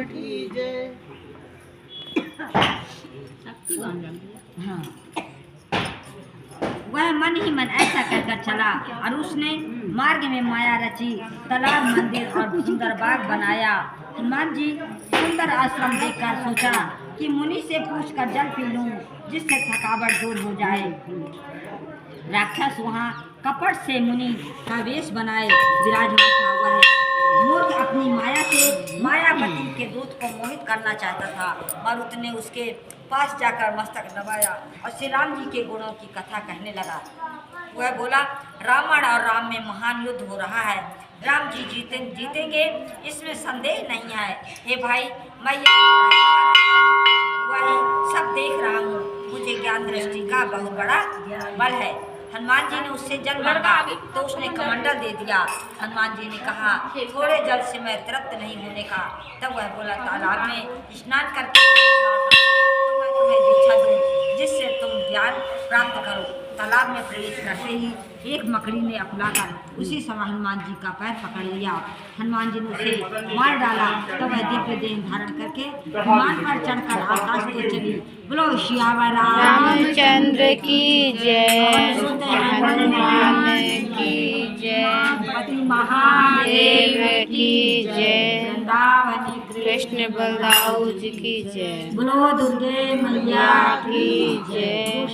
की जय। हाँ। वह मन ही मन ऐसा कहकर चला और उसने मार्ग में माया रची, तालाब, मंदिर और सुंदर बाग बनाया। हनुमान जी सुंदर आश्रम देखकर सोचा कि मुनि से पूछकर जल पी लूं, जिससे थकावट दूर हो जाए। राक्षस वहाँ कपट से मुनि का वेश बनाए विराजमान था। वह मूर्ख अपनी माया से मायावती के दूत को मोहित करना चाहता था। मारुत ने उसके पास जाकर मस्तक दबाया और श्री राम जी के गुणों की कथा कहने लगा। वह बोला, रावण और राम में महान युद्ध हो रहा है। राम जी जीतेंगे, इसमें संदेह नहीं है। हे भाई, मैं वही सब देख रहा हूँ। मुझे ज्ञान दृष्टि का बहुत बड़ा बल है। हनुमान जी ने उससे जल मांगा तो उसने कमंडल दे दिया। हनुमान जी ने कहा, थोड़े जल से मैं तृप्त नहीं होने का। तब वह बोला, तालाब में स्नान करके तो मैं तुम्हें दीक्षा दूं, जिससे तुम ज्ञान प्राप्त करो। तालाब में प्रवेश करते ही एक मकड़ी ने अपनाकर उसी समय हनुमान जी का पैर पकड़ लिया। हनुमान जी ने उसे मार डाला। तब वह दिव्य देह धारण करके विमान पर चढ़कर आकाश को चली। बोलो श्यावर रामचंद्र की जय, हनुमान की जय, पति महादेव की जय, वृंदावन कृष्ण बलदाऊ जी की जय, बोलो दुर्गे मैया की जय,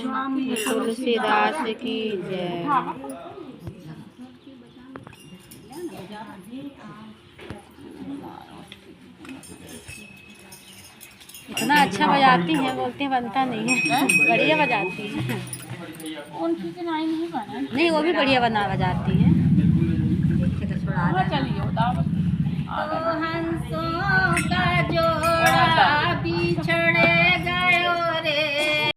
तुलसीदास की जय। इतना अच्छा बजाती हैं, बोलती हैं बनता नहीं है। बढ़िया बजाती हैं। उनकी किनाई नहीं बना। नहीं, वो भी बढ़िया बजाती हैं। चलिए तो हंसो